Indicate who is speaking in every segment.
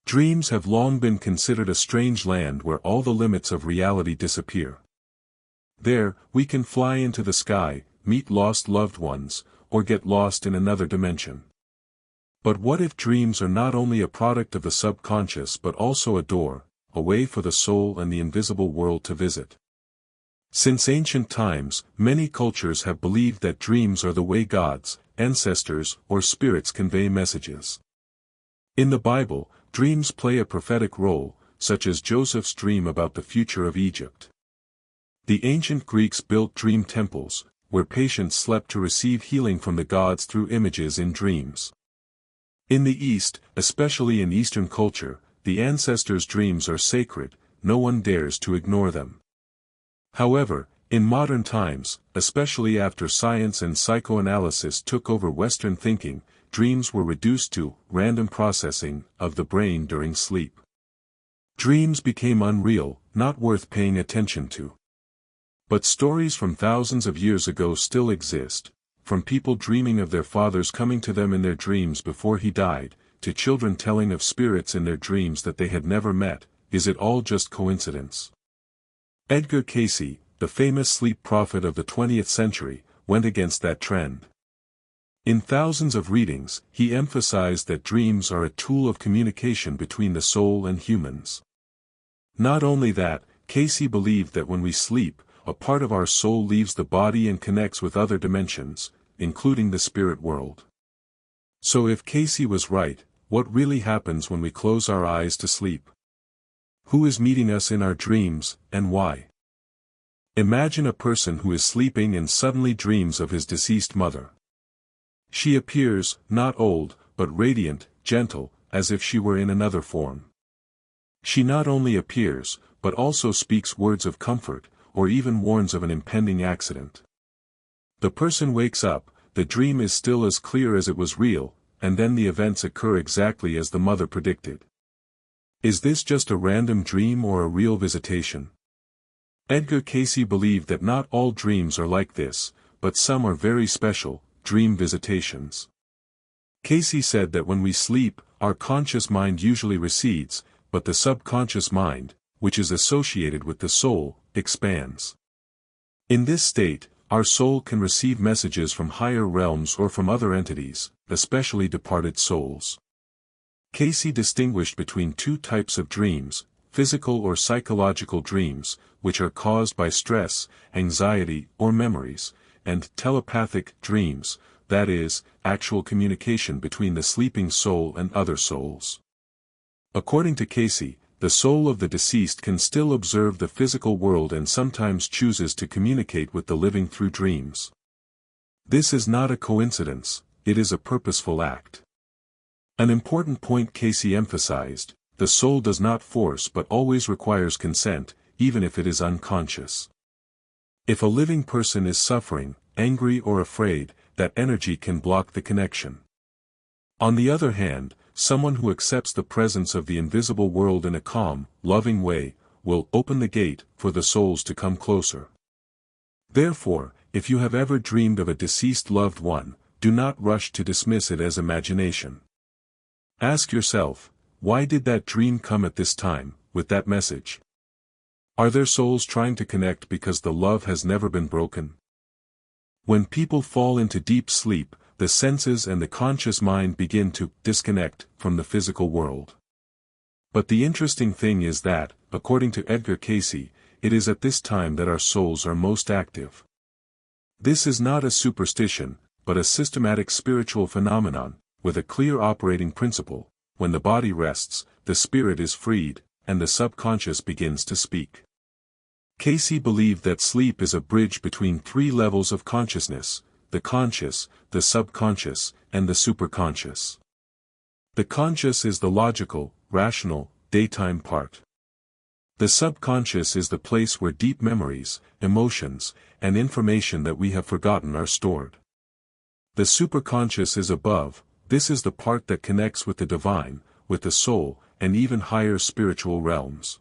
Speaker 1: Dreams have long been considered a strange land where all the limits of reality disappear. There, we can fly into the sky, meet lost loved ones, or get lost in another dimension. But what if dreams are not only a product of the subconscious but also a door, a way for the soul and the invisible world to visit? Since ancient times, many cultures have believed that dreams are the way gods, ancestors, or spirits convey messages. In the Bible, dreams play a prophetic role, such as Joseph's dream about the future of Egypt. The ancient Greeks built dream temples, where patients slept to receive healing from the gods through images in dreams. In the East, especially in Eastern culture, the ancestors' dreams are sacred, no one dares to ignore them. However, in modern times, especially after science and psychoanalysis took over Western thinking, dreams were reduced to random processing of the brain during sleep. Dreams became unreal, not worth paying attention to. But stories from thousands of years ago still exist, from people dreaming of their fathers coming to them in their dreams before he died, to children telling of spirits in their dreams that they had never met. Is it all just coincidence? Edgar Cayce, the famous sleep prophet of the 20th century, went against that trend. In thousands of readings, he emphasized that dreams are a tool of communication between the soul and humans. Not only that, Cayce believed that when we sleep, a part of our soul leaves the body and connects with other dimensions, including the spirit world. So if Cayce was right, what really happens when we close our eyes to sleep? Who is meeting us in our dreams, and why? Imagine a person who is sleeping and suddenly dreams of his deceased mother. She appears, not old, but radiant, gentle, as if she were in another form. She not only appears, but also speaks words of comfort, or even warns of an impending accident. The person wakes up, the dream is still as clear as it was real, and then the events occur exactly as the mother predicted. Is this just a random dream or a real visitation? Edgar Cayce believed that not all dreams are like this, but some are very special, dream visitations. Cayce said that when we sleep, our conscious mind usually recedes, but the subconscious mind, which is associated with the soul, expands. In this state, our soul can receive messages from higher realms or from other entities, especially departed souls. Cayce distinguished between two types of dreams, physical or psychological dreams, which are caused by stress, anxiety, or memories, and telepathic dreams, that is, actual communication between the sleeping soul and other souls. According to Cayce, the soul of the deceased can still observe the physical world and sometimes chooses to communicate with the living through dreams. This is not a coincidence, it is a purposeful act. An important point Cayce emphasized: the soul does not force but always requires consent, even if it is unconscious. If a living person is suffering, angry or afraid, that energy can block the connection. On the other hand, someone who accepts the presence of the invisible world in a calm, loving way, will open the gate for the souls to come closer. Therefore, if you have ever dreamed of a deceased loved one, do not rush to dismiss it as imagination. Ask yourself, why did that dream come at this time, with that message? Are their souls trying to connect because the love has never been broken? When people fall into deep sleep, the senses and the conscious mind begin to disconnect from the physical world. But the interesting thing is that, according to Edgar Cayce, it is at this time that our souls are most active. This is not a superstition, but a systematic spiritual phenomenon, with a clear operating principle: when the body rests, the spirit is freed, and the subconscious begins to speak. Cayce believed that sleep is a bridge between three levels of consciousness: the conscious, the subconscious, and the superconscious. The conscious is the logical, rational, daytime part. The subconscious is the place where deep memories, emotions, and information that we have forgotten are stored. The superconscious is above. This is the part that connects with the divine, with the soul, and even higher spiritual realms.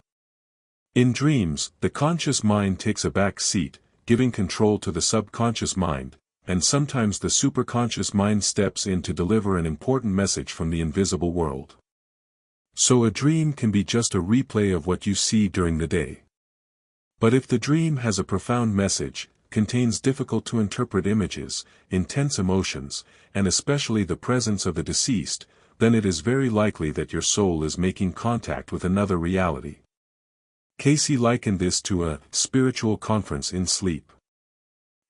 Speaker 1: In dreams, the conscious mind takes a back seat, giving control to the subconscious mind, and sometimes the superconscious mind steps in to deliver an important message from the invisible world. So a dream can be just a replay of what you see during the day. But if the dream has a profound message, contains difficult to interpret images, intense emotions, and especially the presence of the deceased, then it is very likely that your soul is making contact with another reality. Cayce likened this to a spiritual conference in sleep.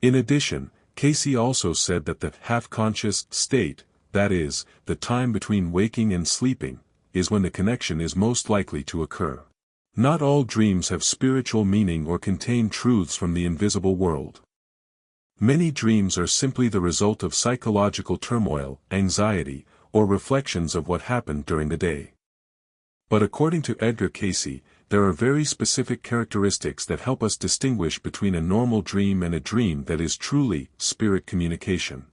Speaker 1: In addition, Cayce also said that the half-conscious state, that is, the time between waking and sleeping, is when the connection is most likely to occur. Not all dreams have spiritual meaning or contain truths from the invisible world. Many dreams are simply the result of psychological turmoil, anxiety, or reflections of what happened during the day. But according to Edgar Cayce, there are very specific characteristics that help us distinguish between a normal dream and a dream that is truly spirit communication.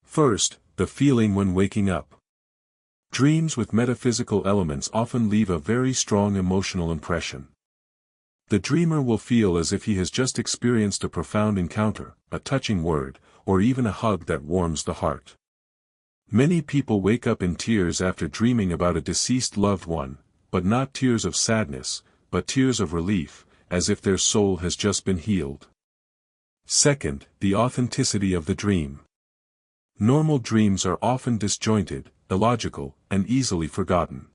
Speaker 1: First, the feeling when waking up. Dreams with metaphysical elements often leave a very strong emotional impression. The dreamer will feel as if he has just experienced a profound encounter, a touching word, or even a hug that warms the heart. Many people wake up in tears after dreaming about a deceased loved one, but not tears of sadness, but tears of relief, as if their soul has just been healed. Second, the authenticity of the dream. Normal dreams are often disjointed, illogical, and easily forgotten.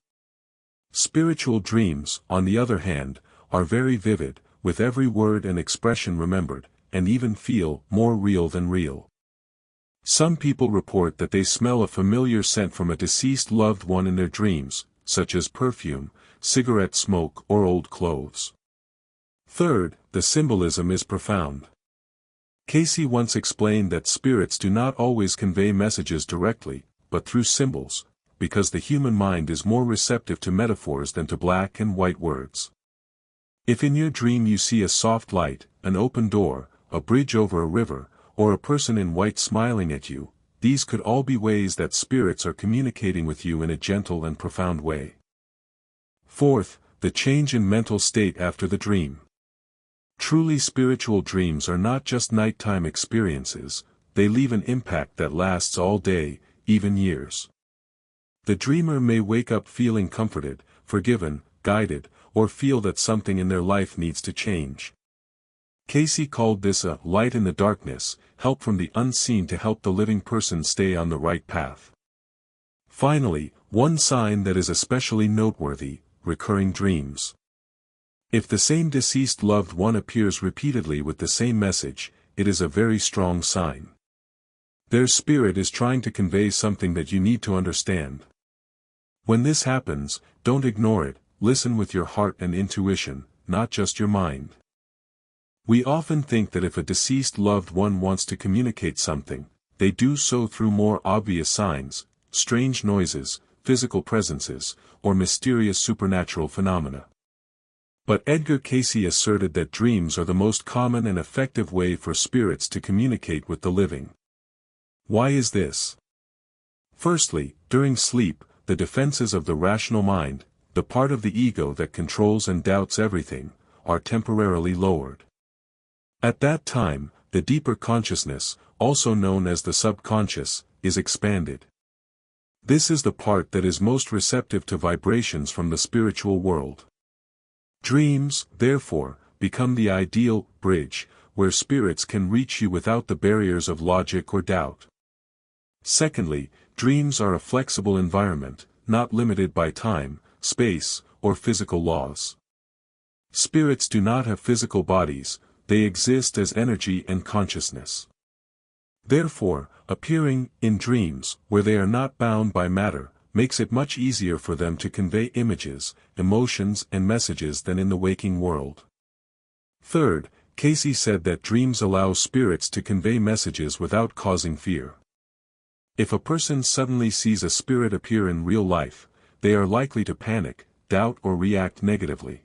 Speaker 1: Spiritual dreams, on the other hand, are very vivid, with every word and expression remembered, and even feel more real than real. Some people report that they smell a familiar scent from a deceased loved one in their dreams, such as perfume, cigarette smoke, or old clothes. Third, the symbolism is profound. Cayce once explained that spirits do not always convey messages directly, but through symbols, because the human mind is more receptive to metaphors than to black and white words. If in your dream you see a soft light, an open door, a bridge over a river, or a person in white smiling at you, these could all be ways that spirits are communicating with you in a gentle and profound way. Fourth, the change in mental state after the dream. Truly spiritual dreams are not just nighttime experiences, they leave an impact that lasts all day, even years. The dreamer may wake up feeling comforted, forgiven, guided, or feel that something in their life needs to change. Cayce called this a light in the darkness, help from the unseen to help the living person stay on the right path. Finally, one sign that is especially noteworthy, recurring dreams. If the same deceased loved one appears repeatedly with the same message, it is a very strong sign. Their spirit is trying to convey something that you need to understand. When this happens, don't ignore it, listen with your heart and intuition, not just your mind. We often think that if a deceased loved one wants to communicate something, they do so through more obvious signs, strange noises, physical presences, or mysterious supernatural phenomena. But Edgar Cayce asserted that dreams are the most common and effective way for spirits to communicate with the living. Why is this? Firstly, during sleep, the defenses of the rational mind, the part of the ego that controls and doubts everything, are temporarily lowered. At that time, the deeper consciousness, also known as the subconscious, is expanded. This is the part that is most receptive to vibrations from the spiritual world. Dreams, therefore, become the ideal bridge, where spirits can reach you without the barriers of logic or doubt. Secondly, dreams are a flexible environment, not limited by time, space, or physical laws. Spirits do not have physical bodies, they exist as energy and consciousness. Therefore, appearing in dreams, where they are not bound by matter, makes it much easier for them to convey images, emotions and messages than in the waking world. Third, Cayce said that dreams allow spirits to convey messages without causing fear. If a person suddenly sees a spirit appear in real life, they are likely to panic, doubt or react negatively.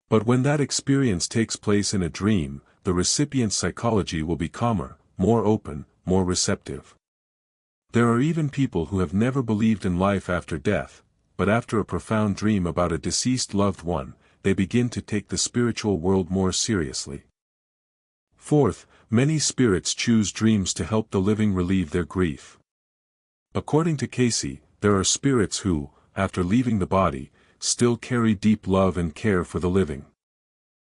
Speaker 1: But when that experience takes place in a dream, the recipient's psychology will be calmer, more open, more receptive. There are even people who have never believed in life after death, but after a profound dream about a deceased loved one, they begin to take the spiritual world more seriously. Fourth, many spirits choose dreams to help the living relieve their grief. According to Cayce, there are spirits who, after leaving the body, still carry deep love and care for the living.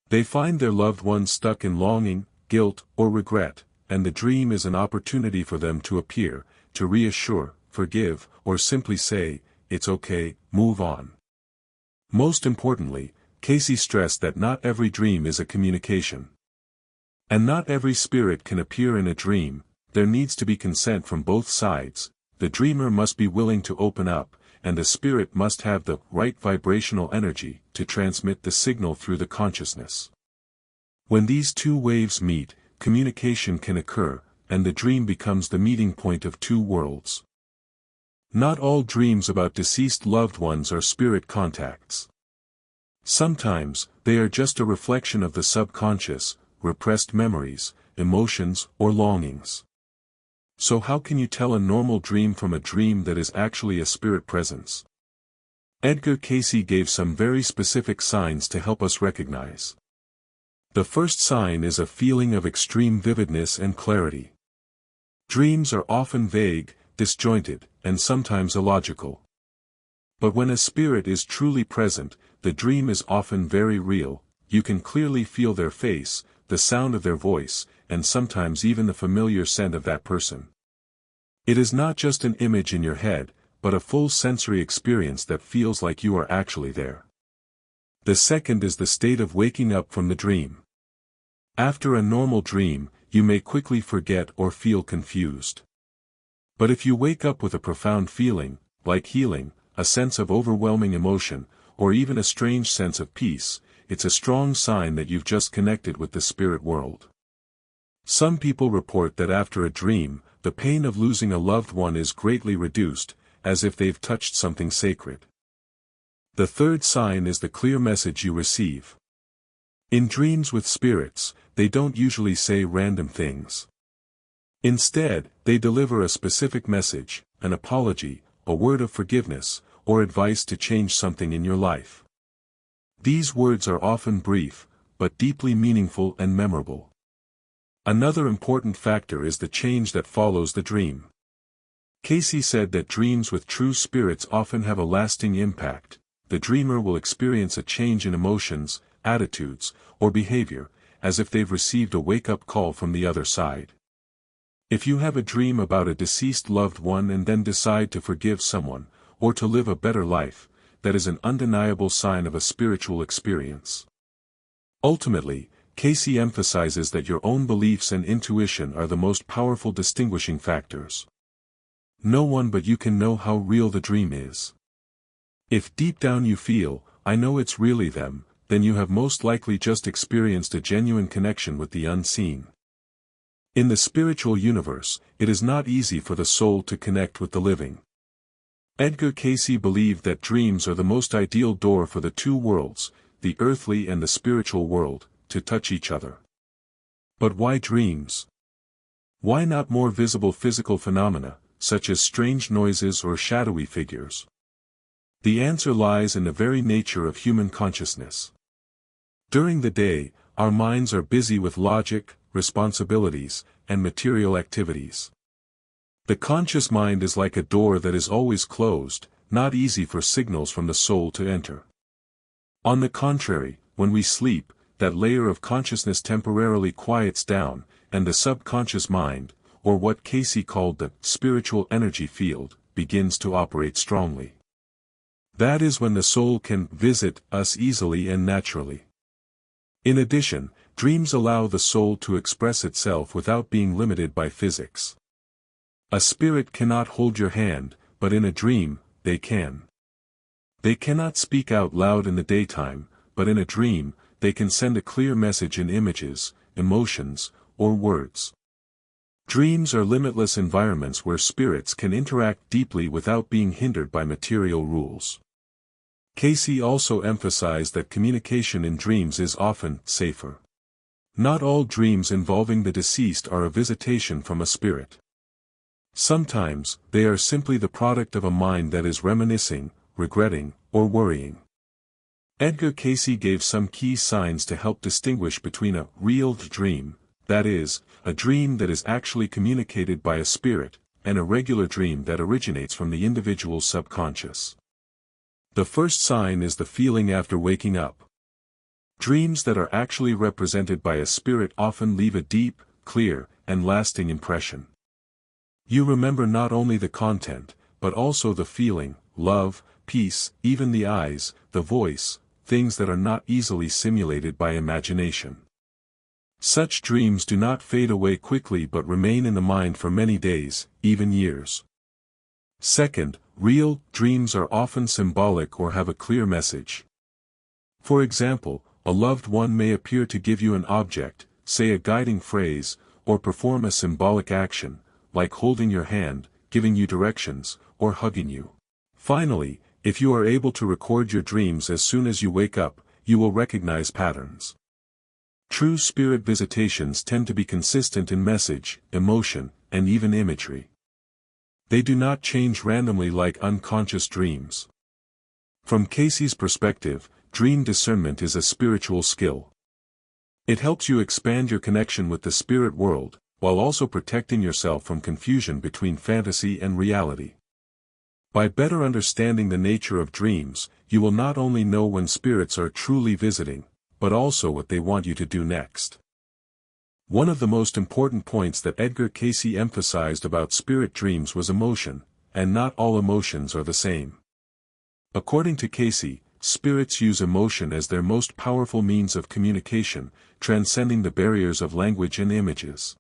Speaker 1: They find their loved ones stuck in longing, guilt, or regret, and the dream is an opportunity for them to appear, to reassure, forgive, or simply say, "It's okay, move on." Most importantly, Cayce stressed that not every dream is a communication. And not every spirit can appear in a dream. There needs to be consent from both sides. The dreamer must be willing to open up, and the spirit must have the right vibrational energy to transmit the signal through the consciousness. When these two waves meet, communication can occur, and the dream becomes the meeting point of two worlds. Not all dreams about deceased loved ones are spirit contacts. Sometimes, they are just a reflection of the subconscious, repressed memories, emotions, or longings. So how can you tell a normal dream from a dream that is actually a spirit presence? Edgar Cayce gave some very specific signs to help us recognize. The first sign is a feeling of extreme vividness and clarity. Dreams are often vague, disjointed, and sometimes illogical. But when a spirit is truly present, the dream is often very real. You can clearly feel their face, the sound of their voice, and sometimes even the familiar scent of that person. It is not just an image in your head, but a full sensory experience that feels like you are actually there. The second is the state of waking up from the dream. After a normal dream, you may quickly forget or feel confused. But if you wake up with a profound feeling, like healing, a sense of overwhelming emotion, or even a strange sense of peace, it's a strong sign that you've just connected with the spirit world. Some people report that after a dream, the pain of losing a loved one is greatly reduced, as if they've touched something sacred. The third sign is the clear message you receive. In dreams with spirits, they don't usually say random things. Instead, they deliver a specific message, an apology, a word of forgiveness, or advice to change something in your life. These words are often brief, but deeply meaningful and memorable. Another important factor is the change that follows the dream. Cayce said that dreams with true spirits often have a lasting impact. The dreamer will experience a change in emotions, attitudes, or behavior, as if they've received a wake-up call from the other side. If you have a dream about a deceased loved one and then decide to forgive someone, or to live a better life, that is an undeniable sign of a spiritual experience. Ultimately, Cayce emphasizes that your own beliefs and intuition are the most powerful distinguishing factors. No one but you can know how real the dream is. If deep down you feel, "I know it's really them," then you have most likely just experienced a genuine connection with the unseen. In the spiritual universe, it is not easy for the soul to connect with the living. Edgar Cayce believed that dreams are the most ideal door for the two worlds, the earthly and the spiritual world, to touch each other. But why dreams? Why not more visible physical phenomena, such as strange noises or shadowy figures? The answer lies in the very nature of human consciousness. During the day, our minds are busy with logic, responsibilities, and material activities. The conscious mind is like a door that is always closed, not easy for signals from the soul to enter. On the contrary, when we sleep, that layer of consciousness temporarily quiets down, and the subconscious mind, or what Cayce called the spiritual energy field, begins to operate strongly. That is when the soul can visit us easily and naturally. In addition, dreams allow the soul to express itself without being limited by physics. A spirit cannot hold your hand, but in a dream, they can. They cannot speak out loud in the daytime, but in a dream, they can send a clear message in images, emotions, or words. Dreams are limitless environments where spirits can interact deeply without being hindered by material rules. Cayce also emphasized that communication in dreams is often safer. Not all dreams involving the deceased are a visitation from a spirit. Sometimes, they are simply the product of a mind that is reminiscing, regretting, or worrying. Edgar Cayce gave some key signs to help distinguish between a real dream, that is, a dream that is actually communicated by a spirit, and a regular dream that originates from the individual's subconscious. The first sign is the feeling after waking up. Dreams that are actually represented by a spirit often leave a deep, clear, and lasting impression. You remember not only the content, but also the feeling, love, peace, even the eyes, the voice, things that are not easily simulated by imagination. Such dreams do not fade away quickly but remain in the mind for many days, even years. Second, real dreams are often symbolic or have a clear message. For example, a loved one may appear to give you an object, say a guiding phrase, or perform a symbolic action, like holding your hand, giving you directions, or hugging you. Finally, if you are able to record your dreams as soon as you wake up, you will recognize patterns. True spirit visitations tend to be consistent in message, emotion, and even imagery. They do not change randomly like unconscious dreams. From Cayce's perspective, dream discernment is a spiritual skill. It helps you expand your connection with the spirit world, while also protecting yourself from confusion between fantasy and reality. By better understanding the nature of dreams, you will not only know when spirits are truly visiting, but also what they want you to do next. One of the most important points that Edgar Cayce emphasized about spirit dreams was emotion, and not all emotions are the same. According to Cayce, spirits use emotion as their most powerful means of communication, transcending the barriers of language and images.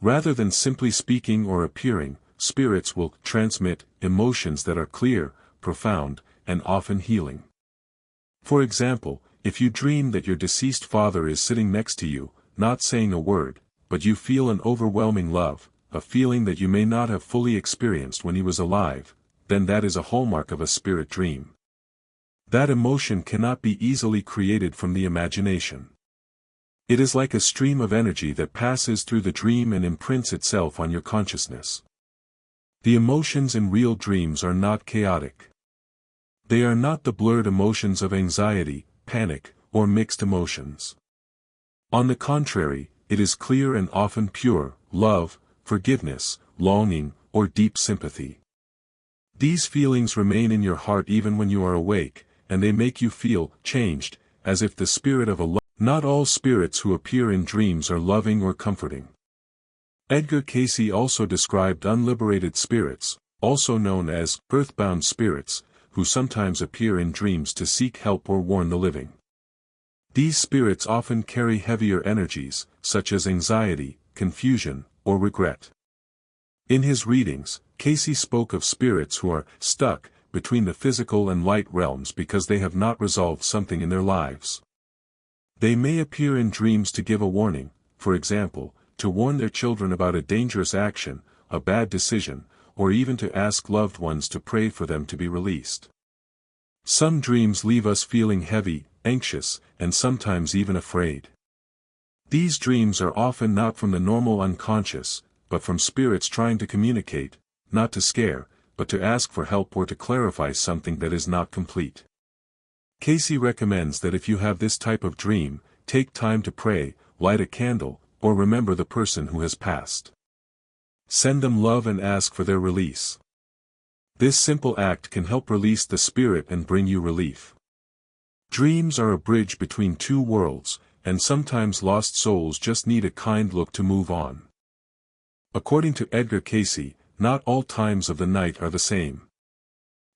Speaker 1: Rather than simply speaking or appearing, spirits will transmit emotions that are clear, profound, and often healing. For example, if you dream that your deceased father is sitting next to you, not saying a word, but you feel an overwhelming love, a feeling that you may not have fully experienced when he was alive, then that is a hallmark of a spirit dream. That emotion cannot be easily created from the imagination. It is like a stream of energy that passes through the dream and imprints itself on your consciousness. The emotions in real dreams are not chaotic. They are not the blurred emotions of anxiety, panic, or mixed emotions. On the contrary, it is clear and often pure, love, forgiveness, longing, or deep sympathy. These feelings remain in your heart even when you are awake, and they make you feel changed, as if the spirit of a love. Not all spirits who appear in dreams are loving or comforting. Edgar Cayce also described unliberated spirits, also known as earthbound spirits, who sometimes appear in dreams to seek help or warn the living. These spirits often carry heavier energies, such as anxiety, confusion, or regret. In his readings, Cayce spoke of spirits who are stuck between the physical and light realms because they have not resolved something in their lives. They may appear in dreams to give a warning, for example, to warn their children about a dangerous action, a bad decision, or even to ask loved ones to pray for them to be released. Some dreams leave us feeling heavy, anxious, and sometimes even afraid. These dreams are often not from the normal unconscious, but from spirits trying to communicate, not to scare, but to ask for help or to clarify something that is not complete. Cayce recommends that if you have this type of dream, take time to pray, light a candle, or remember the person who has passed. Send them love and ask for their release. This simple act can help release the spirit and bring you relief. Dreams are a bridge between two worlds, and sometimes lost souls just need a kind look to move on. According to Edgar Cayce, not all times of the night are the same.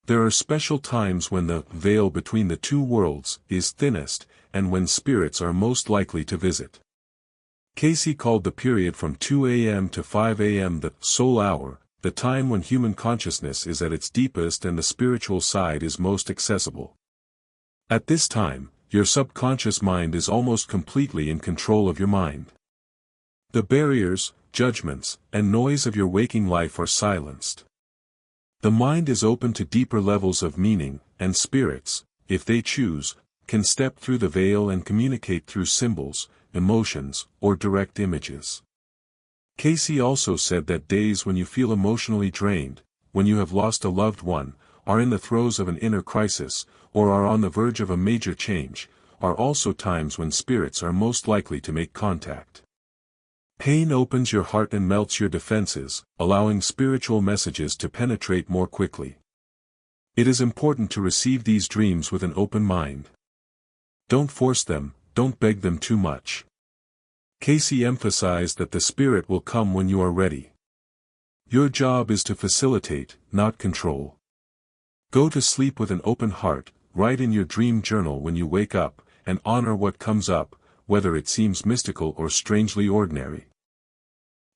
Speaker 1: There are special times when the veil between the two worlds is thinnest, and when spirits are most likely to visit. Cayce called the period from 2 a.m. to 5 a.m. the soul hour, the time when human consciousness is at its deepest and the spiritual side is most accessible. At this time, your subconscious mind is almost completely in control of your mind. The barriers, judgments, and noise of your waking life are silenced. The mind is open to deeper levels of meaning, and spirits, if they choose, can step through the veil and communicate through symbols, emotions, or direct images. Cayce also said that days when you feel emotionally drained, when you have lost a loved one, are in the throes of an inner crisis, or are on the verge of a major change, are also times when spirits are most likely to make contact. Pain opens your heart and melts your defenses, allowing spiritual messages to penetrate more quickly. It is important to receive these dreams with an open mind. Don't force them, don't beg them too much. Cayce emphasized that the spirit will come when you are ready. Your job is to facilitate, not control. Go to sleep with an open heart, write in your dream journal when you wake up, and honor what comes up, whether it seems mystical or strangely ordinary.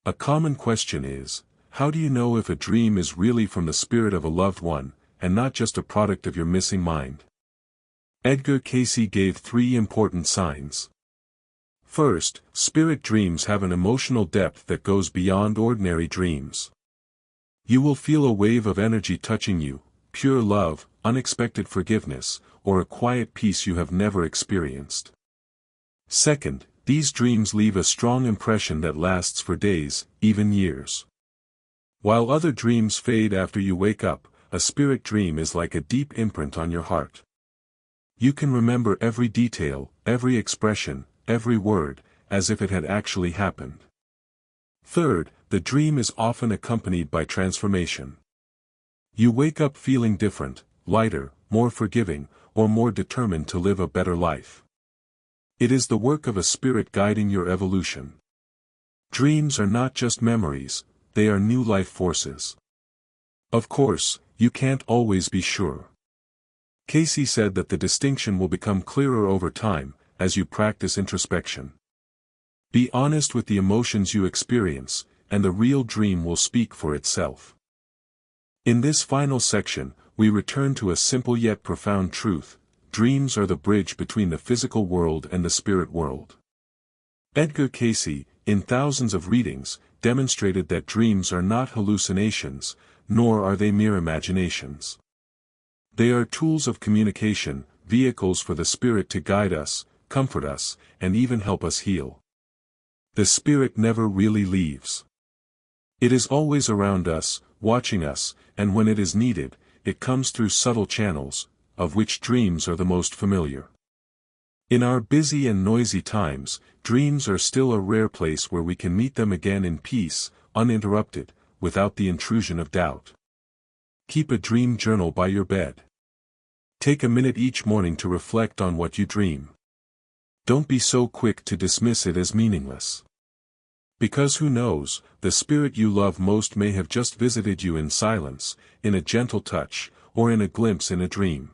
Speaker 1: A common question is, how do you know if a dream is really from the spirit of a loved one, and not just a product of your missing mind? Edgar Cayce gave 3 important signs. First, spirit dreams have an emotional depth that goes beyond ordinary dreams. You will feel a wave of energy touching you, pure love, unexpected forgiveness, or a quiet peace you have never experienced. Second, these dreams leave a strong impression that lasts for days, even years. While other dreams fade after you wake up, a spirit dream is like a deep imprint on your heart. You can remember every detail, every expression, every word, as if it had actually happened. Third, the dream is often accompanied by transformation. You wake up feeling different, lighter, more forgiving, or more determined to live a better life. It is the work of a spirit guiding your evolution. Dreams are not just memories, they are new life forces. Of course, you can't always be sure. Cayce said that the distinction will become clearer over time, as you practice introspection. Be honest with the emotions you experience, and the real dream will speak for itself. In this final section, we return to a simple yet profound truth: dreams are the bridge between the physical world and the spirit world. Edgar Cayce, in thousands of readings, demonstrated that dreams are not hallucinations, nor are they mere imaginations. They are tools of communication, vehicles for the spirit to guide us, comfort us, and even help us heal. The spirit never really leaves. It is always around us, watching us, and when it is needed, it comes through subtle channels, of which dreams are the most familiar. In our busy and noisy times, dreams are still a rare place where we can meet them again in peace, uninterrupted, without the intrusion of doubt. Keep a dream journal by your bed. Take a minute each morning to reflect on what you dream. Don't be so quick to dismiss it as meaningless. Because who knows, the spirit you love most may have just visited you in silence, in a gentle touch, or in a glimpse in a dream.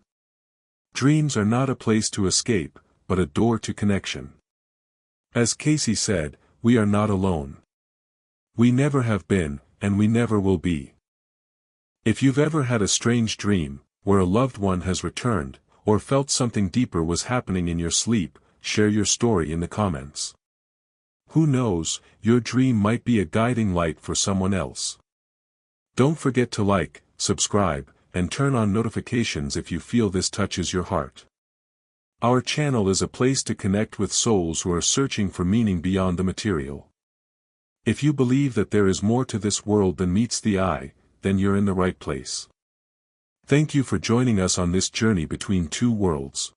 Speaker 1: Dreams are not a place to escape, but a door to connection. As Cayce said, we are not alone. We never have been, and we never will be. If you've ever had a strange dream, where a loved one has returned, or felt something deeper was happening in your sleep, share your story in the comments. Who knows, your dream might be a guiding light for someone else. Don't forget to like, subscribe, and turn on notifications if you feel this touches your heart. Our channel is a place to connect with souls who are searching for meaning beyond the material. If you believe that there is more to this world than meets the eye, then you're in the right place. Thank you for joining us on this journey between two worlds.